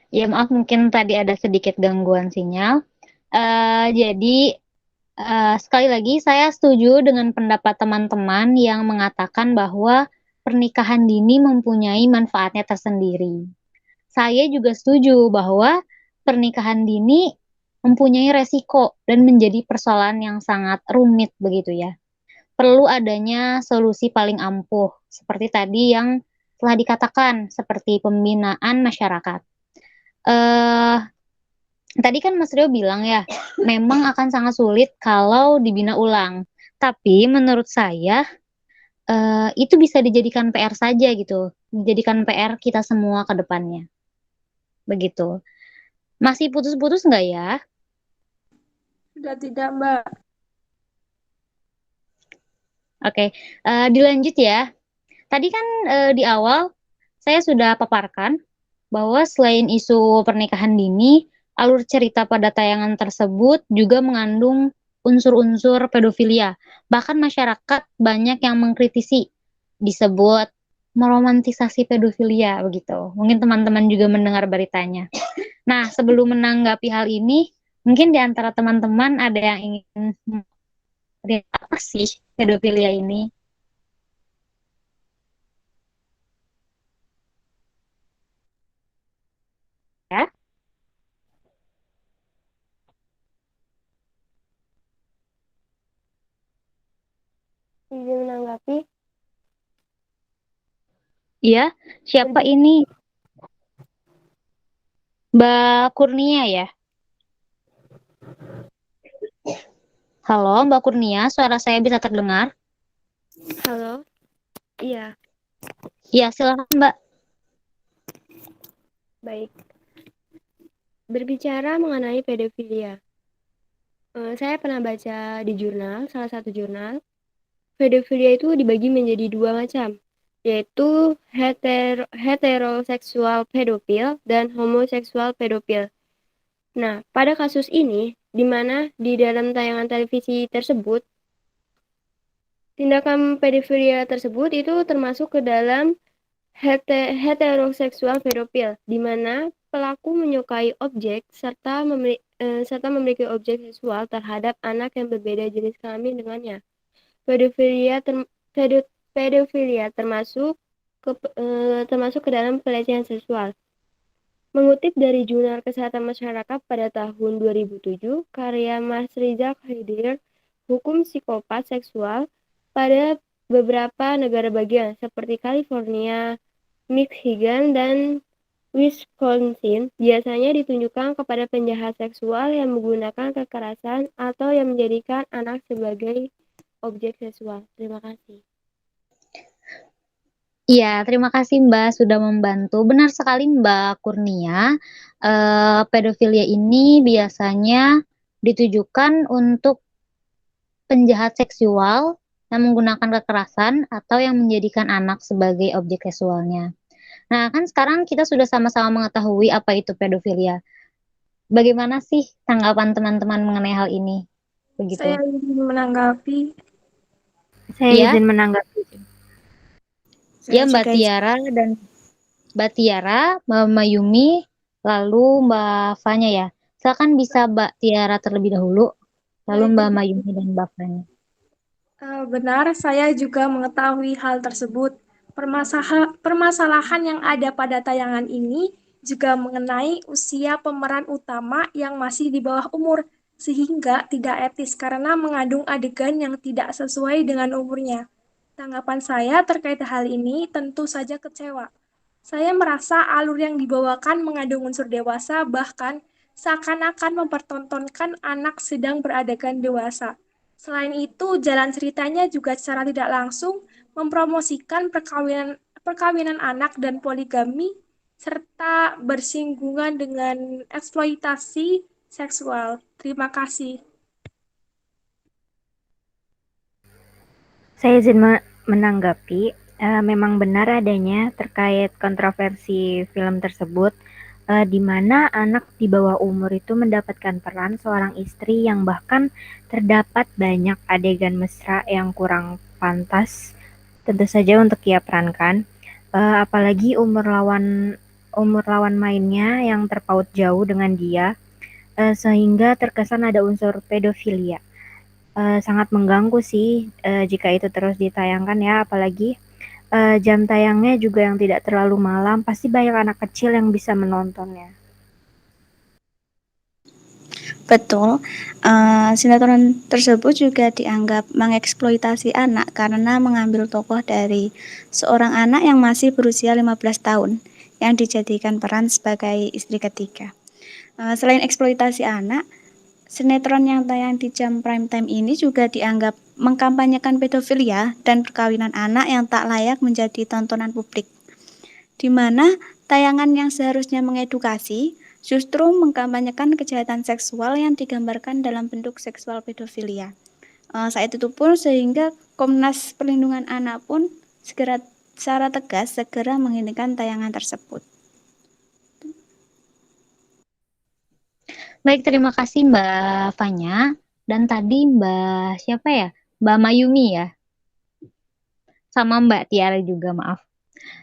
Ya maaf mungkin tadi ada sedikit gangguan sinyal. Jadi sekali lagi saya setuju dengan pendapat teman-teman yang mengatakan bahwa pernikahan dini mempunyai manfaatnya tersendiri. Saya juga setuju bahwa pernikahan dini mempunyai resiko dan menjadi persoalan yang sangat rumit begitu ya. Perlu adanya solusi paling ampuh seperti tadi yang telah dikatakan seperti pembinaan masyarakat. Tadi kan Mas Rio bilang ya, memang akan sangat sulit kalau dibina ulang. Tapi menurut saya itu bisa dijadikan PR saja gitu, dijadikan PR kita semua ke depannya. Begitu. Masih putus-putus nggak ya? Sudah tidak, Mbak. Oke, dilanjut ya. Tadi kan di awal saya sudah paparkan bahwa selain isu pernikahan dini, alur cerita pada tayangan tersebut juga mengandung unsur-unsur pedofilia. Bahkan masyarakat banyak yang mengkritisi, disebut meromantisasi pedofilia begitu. Mungkin teman-teman juga mendengar beritanya. Nah, sebelum menanggapi hal ini, mungkin di antara teman-teman ada yang ingin apa sih pedofilia ini? Ya. Izin menanggapi. Iya, siapa ini? Mbak Kurnia ya? Halo, Mbak Kurnia, suara saya bisa terdengar? Halo. Iya. Iya, silakan Mbak. Baik. Berbicara mengenai pedofilia. Saya pernah baca di jurnal, salah satu jurnal, pedofilia itu dibagi menjadi dua macam, yaitu heteroseksual pedofil dan homoseksual pedofil. Nah, pada kasus ini, di mana di dalam tayangan televisi tersebut, tindakan pedofilia tersebut itu termasuk ke dalam heteroseksual pedofil, di mana pelaku menyukai objek serta memiliki objek seksual terhadap anak yang berbeda jenis kelamin dengannya. Pedofilia termasuk ke dalam pelecehan seksual. Mengutip dari Jurnal Kesehatan Masyarakat pada tahun 2007, karya Mas Rizal Khidir, Hukum Psikopat Seksual pada beberapa negara bagian seperti California, Michigan, dan Wisconsin biasanya ditunjukkan kepada penjahat seksual yang menggunakan kekerasan atau yang menjadikan anak sebagai objek seksual. Terima kasih. Iya, terima kasih Mbak sudah membantu. Benar sekali Mbak Kurnia, pedofilia ini biasanya ditujukan untuk penjahat seksual yang menggunakan kekerasan atau yang menjadikan anak sebagai objek seksualnya. Nah, kan sekarang kita sudah sama-sama mengetahui apa itu pedofilia. Bagaimana sih tanggapan teman-teman mengenai hal ini? Begitu. Saya ingin menanggapi. Saya Ya. izin menanggapi. Ya, Mbak Tiara dan Mbak Tiara, Mbak Mayumi, lalu Mbak Fanya ya. Silakan bisa Mbak Tiara terlebih dahulu, lalu Mbak Mayumi dan Mbak Fanya. Benar, saya juga mengetahui hal tersebut. Permasalahan yang ada pada tayangan ini juga mengenai usia pemeran utama yang masih di bawah umur, sehingga tidak etis karena mengandung adegan yang tidak sesuai dengan umurnya. Tanggapan saya terkait hal ini tentu saja kecewa. Saya merasa alur yang dibawakan mengandung unsur dewasa, bahkan seakan-akan mempertontonkan anak sedang beradegan dewasa. Selain itu, jalan ceritanya juga secara tidak langsung mempromosikan perkawinan anak dan poligami, serta bersinggungan dengan eksploitasi seksual. Terima kasih. Saya izin menanggapi, memang benar adanya terkait kontroversi film tersebut, di mana anak di bawah umur itu mendapatkan peran seorang istri yang bahkan terdapat banyak adegan mesra yang kurang pantas tentu saja untuk ia perankan, apalagi umur lawan mainnya yang terpaut jauh dengan dia, sehingga terkesan ada unsur pedofilia. Sangat mengganggu sih jika itu terus ditayangkan ya, apalagi jam tayangnya juga yang tidak terlalu malam, pasti banyak anak kecil yang bisa menontonnya. Betul, sinetron tersebut juga dianggap mengeksploitasi anak karena mengambil tokoh dari seorang anak yang masih berusia 15 tahun yang dijadikan peran sebagai istri ketiga. Selain eksploitasi anak, sinetron yang tayang di jam prime time ini juga dianggap mengkampanyekan pedofilia dan perkawinan anak yang tak layak menjadi tontonan publik, di mana tayangan yang seharusnya mengedukasi justru mengkampanyekan kejahatan seksual yang digambarkan dalam bentuk seksual pedofilia. Saat itu pun sehingga Komnas Perlindungan Anak pun secara tegas segera menghentikan tayangan tersebut. Baik, terima kasih Mbak Fanya. Dan tadi Mbak siapa ya? Mbak Mayumi ya? Sama Mbak Tiara juga, maaf.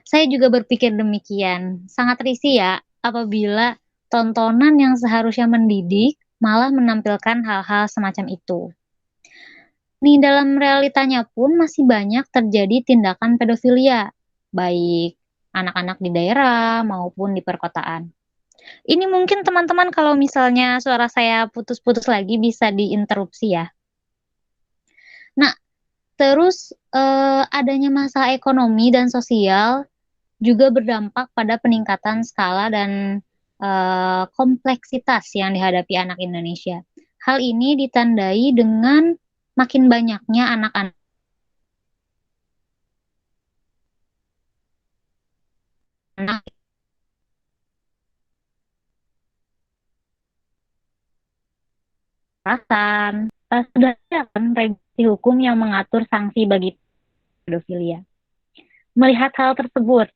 Saya juga berpikir demikian. Sangat risih ya apabila tontonan yang seharusnya mendidik malah menampilkan hal-hal semacam itu. Nih dalam realitanya pun masih banyak terjadi tindakan pedofilia, baik anak-anak di daerah maupun di perkotaan. Ini mungkin teman-teman kalau misalnya suara saya putus-putus lagi bisa diinterupsi ya. Nah, terus adanya masalah ekonomi dan sosial juga berdampak pada peningkatan skala dan kompleksitas yang dihadapi anak Indonesia. Hal ini ditandai dengan makin banyaknya anak-anak kekerasan. Sudah ada kan regulasi hukum yang mengatur sanksi bagi pedofilia. Melihat hal tersebut,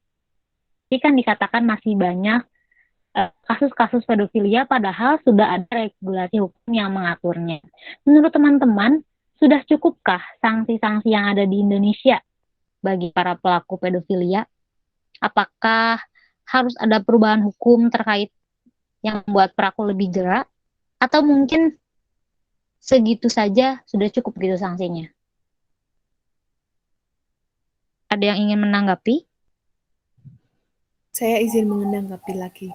ini kan dikatakan masih banyak kasus-kasus pedofilia padahal sudah ada regulasi hukum yang mengaturnya. Menurut teman-teman, sudah cukupkah sanksi-sanksi yang ada di Indonesia bagi para pelaku pedofilia? Apakah harus ada perubahan hukum terkait yang membuat pelaku lebih jerak? Atau mungkin segitu saja sudah cukup gitu sanksinya? Ada yang ingin menanggapi? Saya izin menanggapi lagi.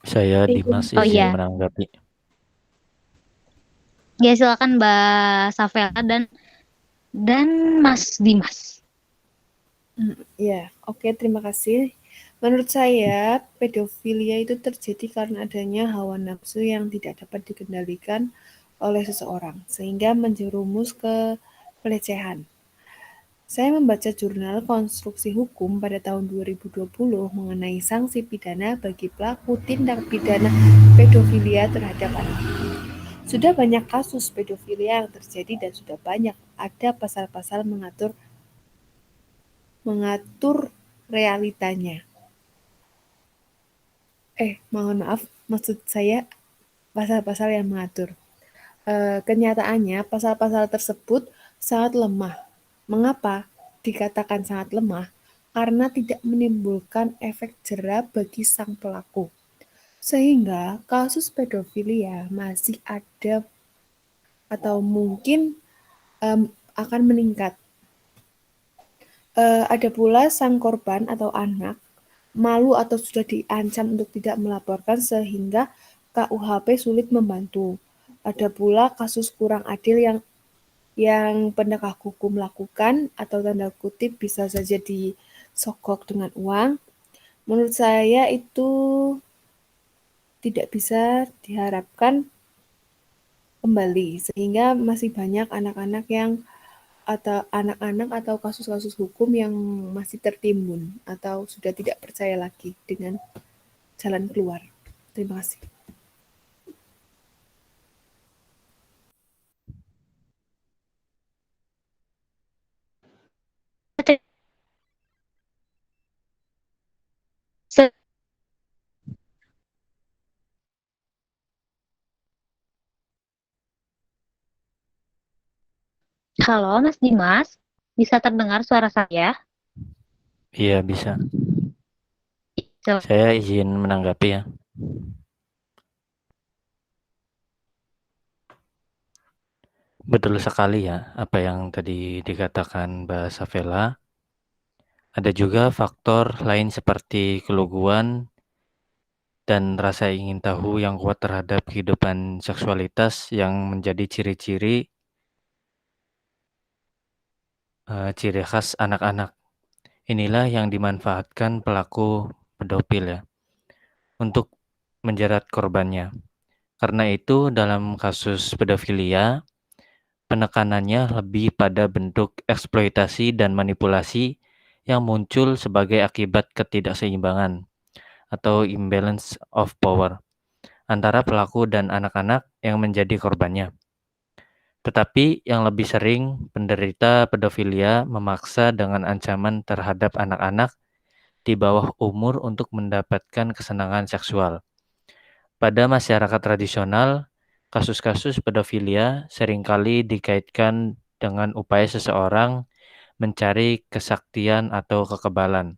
Saya Dimas izin menanggapi. Ya silakan Mbak Safela dan Mas Dimas. Ya, oke, terima kasih. Menurut saya, pedofilia itu terjadi karena adanya hawa nafsu yang tidak dapat dikendalikan oleh seseorang, sehingga menjerumus ke pelecehan. Saya membaca jurnal konstruksi hukum pada tahun 2020 mengenai sanksi pidana bagi pelaku tindak pidana pedofilia terhadap anak. Sudah banyak kasus pedofilia yang terjadi dan sudah banyak ada pasal-pasal mengatur realitanya. Mohon maaf, maksud saya pasal-pasal yang mengatur. Kenyataannya, pasal-pasal tersebut sangat lemah. Mengapa dikatakan sangat lemah? Karena tidak menimbulkan efek jera bagi sang pelaku. Sehingga kasus pedofilia masih ada atau mungkin akan meningkat. Ada pula sang korban atau anak malu atau sudah diancam untuk tidak melaporkan sehingga KUHP sulit membantu. Ada pula kasus kurang adil yang penegak hukum lakukan atau tanda kutip bisa saja disogok dengan uang. Menurut saya itu tidak bisa diharapkan kembali sehingga masih banyak anak-anak atau kasus-kasus hukum yang masih tertimbun atau sudah tidak percaya lagi dengan jalan keluar. Terima kasih. Halo Mas Dimas, bisa terdengar suara saya? Iya, bisa. Saya izin menanggapi ya. Betul sekali ya apa yang tadi dikatakan Mbak Safela. Ada juga faktor lain seperti keluguan dan rasa ingin tahu yang kuat terhadap kehidupan seksualitas yang menjadi ciri-ciri khas anak-anak. Inilah yang dimanfaatkan pelaku pedofil ya untuk menjerat korbannya. Karena itu dalam kasus pedofilia penekanannya lebih pada bentuk eksploitasi dan manipulasi yang muncul sebagai akibat ketidakseimbangan atau imbalance of power antara pelaku dan anak-anak yang menjadi korbannya. Tetapi yang lebih sering penderita pedofilia memaksa dengan ancaman terhadap anak-anak di bawah umur untuk mendapatkan kesenangan seksual. Pada masyarakat tradisional, Kasus-kasus pedofilia seringkali dikaitkan dengan upaya seseorang mencari kesaktian atau kekebalan.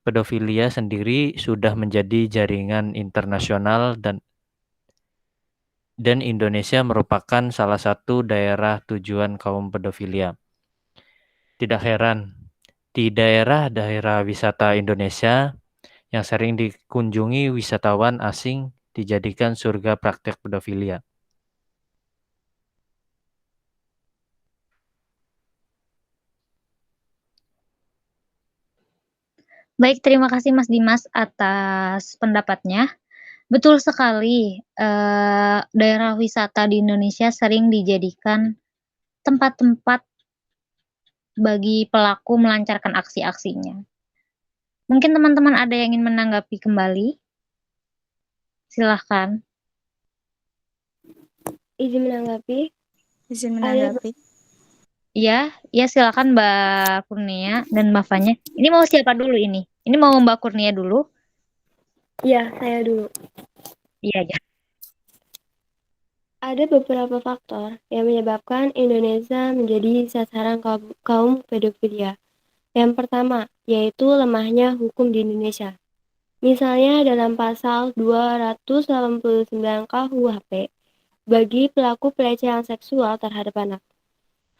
Pedofilia sendiri sudah menjadi jaringan internasional dan Indonesia merupakan salah satu daerah tujuan kaum pedofilia. Tidak heran, di daerah-daerah wisata Indonesia yang sering dikunjungi wisatawan asing dijadikan surga praktek pedofilia. Baik, terima kasih Mas Dimas atas pendapatnya. Betul sekali, daerah wisata di Indonesia sering dijadikan tempat-tempat bagi pelaku melancarkan aksi-aksinya. Mungkin teman-teman ada yang ingin menanggapi kembali? Silahkan. Izin menanggapi. Izin menanggapi. Iya, silakan Mbak Kurnia dan Mbak Fanya. Ini mau siapa dulu ini? Ini mau Mbak Kurnia dulu? Iya, saya dulu. Iya. Ada beberapa faktor yang menyebabkan Indonesia menjadi sasaran kaum pedofilia. Yang pertama, yaitu lemahnya hukum di Indonesia. Misalnya dalam pasal 289 KUHP, bagi pelaku pelecehan seksual terhadap anak,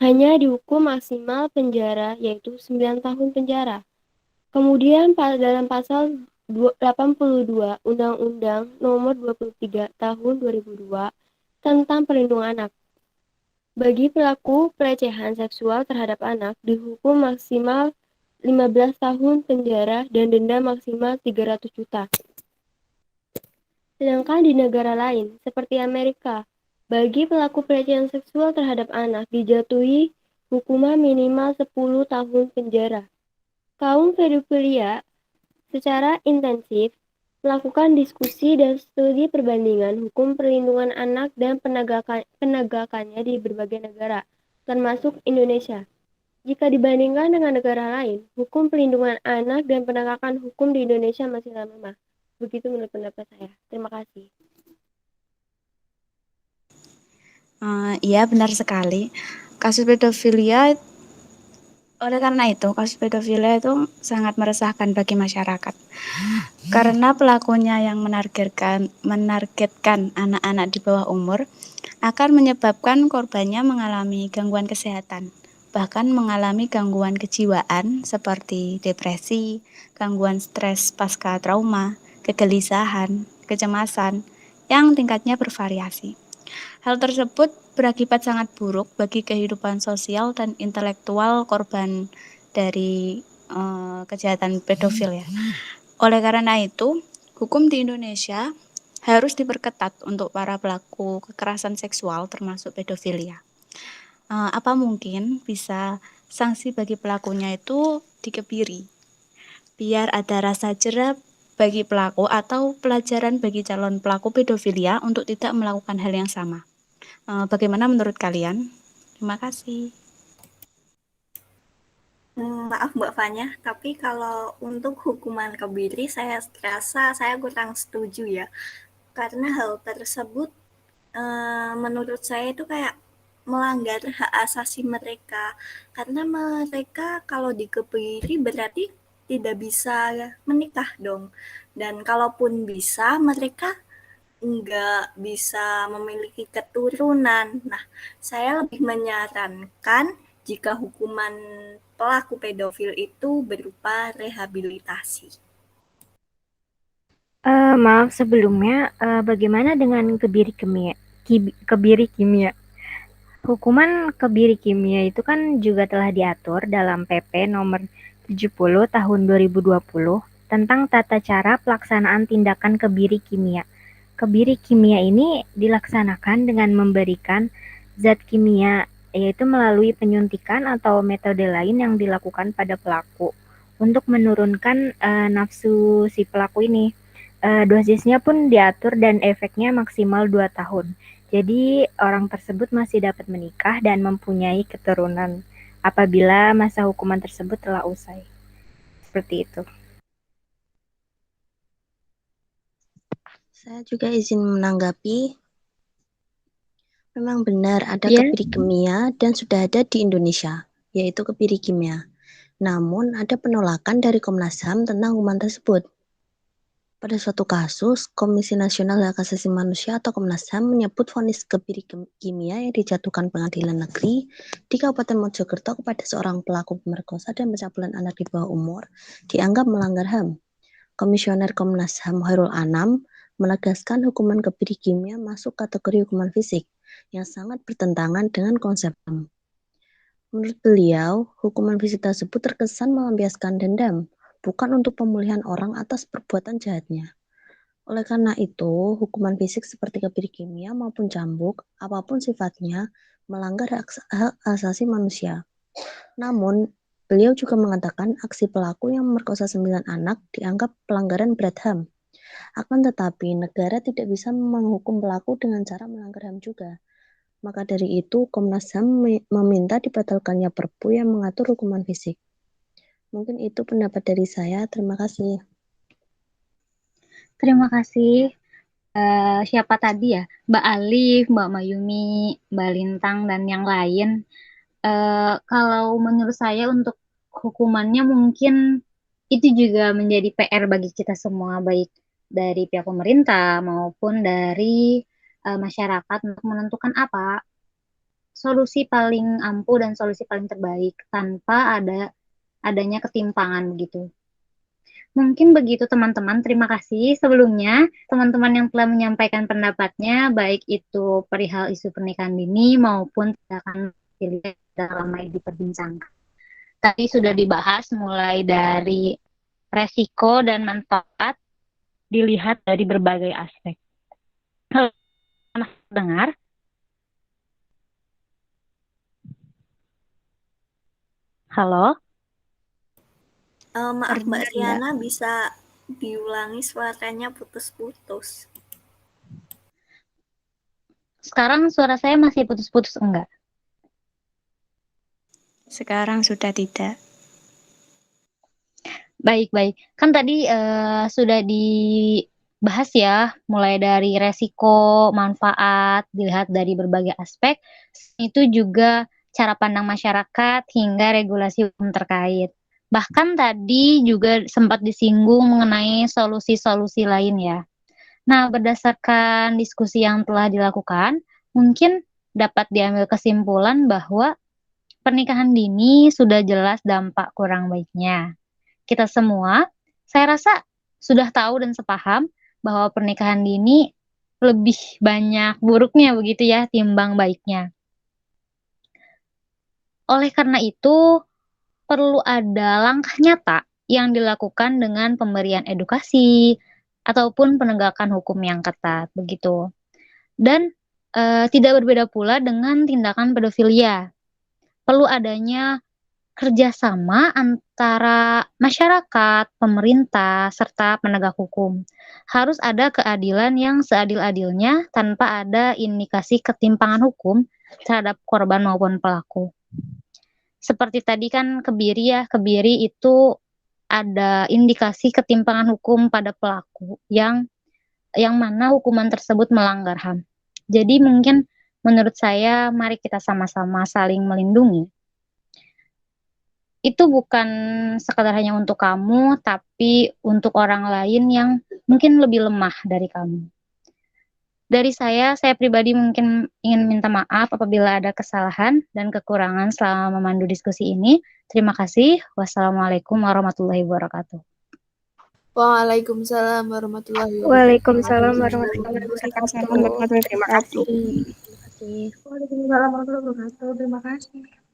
hanya dihukum maksimal penjara yaitu 9 tahun penjara. Kemudian dalam pasal 82 Undang-Undang Nomor 23 Tahun 2002 tentang Perlindungan Anak, bagi pelaku pelecehan seksual terhadap anak dihukum maksimal 15 tahun penjara dan denda maksimal 300 juta. Sedangkan di negara lain, seperti Amerika, bagi pelaku pelecehan seksual terhadap anak dijatuhi hukuman minimal 10 tahun penjara. Kaum pedofilia secara intensif melakukan diskusi dan studi perbandingan hukum perlindungan anak dan penegakannya di berbagai negara, termasuk Indonesia. Jika dibandingkan dengan negara lain, hukum perlindungan anak dan penegakan hukum di Indonesia masih lemah. Begitu menurut pendapat saya. Terima kasih. Iya, benar sekali. Kasus pedofilia, oleh karena itu, kasus pedofilia itu sangat meresahkan bagi masyarakat. Karena pelakunya yang menargetkan anak-anak di bawah umur akan menyebabkan korbannya mengalami gangguan kesehatan, bahkan mengalami gangguan kejiwaan seperti depresi, gangguan stres pasca trauma, kegelisahan, kecemasan, yang tingkatnya bervariasi. Hal tersebut berakibat sangat buruk bagi kehidupan sosial dan intelektual korban dari kejahatan pedofil ya. Oleh karena itu, hukum di Indonesia harus diperketat untuk para pelaku kekerasan seksual termasuk pedofilia. Apa mungkin bisa sanksi bagi pelakunya itu dikebiri, biar ada rasa jera bagi pelaku atau pelajaran bagi calon pelaku pedofilia untuk tidak melakukan hal yang sama. Bagaimana menurut kalian? Terima kasih. Maaf Mbak Fanya, tapi kalau untuk hukuman kebiri saya rasa saya kurang setuju ya. Karena hal tersebut menurut saya itu kayak melanggar hak asasi mereka. Karena mereka kalau dikebiri berarti tidak bisa menikah dong. Dan kalaupun bisa, mereka nggak bisa memiliki keturunan. Nah, saya lebih menyarankan jika hukuman pelaku pedofil itu berupa rehabilitasi. Maaf sebelumnya, bagaimana dengan kebiri kimia? Hukuman kebiri kimia itu kan juga telah diatur dalam PP nomor 70 tahun 2020 tentang tata cara pelaksanaan tindakan kebiri kimia. Kebiri kimia ini dilaksanakan dengan memberikan zat kimia, yaitu melalui penyuntikan atau metode lain yang dilakukan pada pelaku untuk menurunkan nafsu si pelaku ini. Dosisnya pun diatur dan efeknya maksimal 2 tahun. Jadi orang tersebut masih dapat menikah dan mempunyai keturunan apabila masa hukuman tersebut telah usai. Seperti itu. Saya juga izin menanggapi. Memang benar ada Ya, kebiri kimia dan sudah ada di Indonesia, yaitu kebiri kimia. Namun ada penolakan dari Komnas HAM tentang hukuman tersebut. Pada suatu kasus, Komisi Nasional Hak Asasi Manusia atau Komnas HAM menyebut vonis kebiri kimia yang dijatuhkan Pengadilan Negeri di Kabupaten Mojokerto kepada seorang pelaku pemerkosa dan pencabulan anak di bawah umur dianggap melanggar HAM. Komisioner Komnas HAM Hairul Anam menegaskan hukuman kebiri kimia masuk kategori hukuman fisik yang sangat bertentangan dengan konsep HAM. Menurut beliau, hukuman fisik tersebut terkesan melampiaskan dendam, bukan untuk pemulihan orang atas perbuatan jahatnya. Oleh karena itu, hukuman fisik seperti kebiri kimia maupun cambuk, apapun sifatnya, melanggar hak asasi manusia. Namun, beliau juga mengatakan aksi pelaku yang memerkosa 9 anak dianggap pelanggaran berat HAM. Akan tetapi, negara tidak bisa menghukum pelaku dengan cara melanggar HAM juga. Maka dari itu, Komnas HAM meminta dibatalkannya Perpu yang mengatur hukuman fisik. Mungkin itu pendapat dari saya. Terima kasih. terima kasih. Siapa tadi ya? Mbak Alif, Mbak Mayumi, Mbak Lintang, dan yang lain. Kalau menurut saya untuk hukumannya mungkin itu juga menjadi PR bagi kita semua, baik dari pihak pemerintah maupun dari masyarakat untuk menentukan apa solusi paling ampuh dan solusi paling terbaik tanpa adanya ketimpangan begitu. Mungkin begitu teman-teman, terima kasih sebelumnya teman-teman yang telah menyampaikan pendapatnya, baik itu perihal isu pernikahan dini maupun tindakan pilihan dalam diperbincangkan. Tadi sudah dibahas mulai dari resiko dan manfaat dilihat dari berbagai aspek. Halo, dengar? Halo? Maaf Mbak Riana, bisa diulangi suaranya putus-putus. Sekarang suara saya masih putus-putus enggak? Sekarang sudah tidak. Baik. Kan tadi sudah dibahas ya, mulai dari resiko, manfaat, dilihat dari berbagai aspek. Itu juga cara pandang masyarakat hingga regulasi hukum terkait. Bahkan tadi juga sempat disinggung mengenai solusi-solusi lain ya. Nah, berdasarkan diskusi yang telah dilakukan, mungkin dapat diambil kesimpulan bahwa pernikahan dini sudah jelas dampak kurang baiknya. Kita semua, saya rasa sudah tahu dan sepaham bahwa pernikahan dini lebih banyak buruknya begitu ya, timbang baiknya. Oleh karena itu, perlu ada langkah nyata yang dilakukan dengan pemberian edukasi ataupun penegakan hukum yang ketat begitu. Dan tidak berbeda pula dengan tindakan pedofilia. Perlu adanya kerjasama antara masyarakat, pemerintah, serta penegak hukum. Harus ada keadilan yang seadil-adilnya tanpa ada indikasi ketimpangan hukum terhadap korban maupun pelaku. Seperti tadi kan Kebiri itu ada indikasi ketimpangan hukum pada pelaku yang mana hukuman tersebut melanggar HAM. Jadi mungkin menurut saya mari kita sama-sama saling melindungi. Itu bukan sekadar hanya untuk kamu, tapi untuk orang lain yang mungkin lebih lemah dari kamu. Dari saya pribadi mungkin ingin minta maaf apabila ada kesalahan dan kekurangan selama memandu diskusi ini. Terima kasih. Wassalamualaikum warahmatullahi wabarakatuh. Waalaikumsalam warahmatullahi wabarakatuh. Waalaikumsalam warahmatullahi wabarakatuh. Terima kasih. Terima kasih. Waalaikumsalam warahmatullahi wabarakatuh. Terima kasih.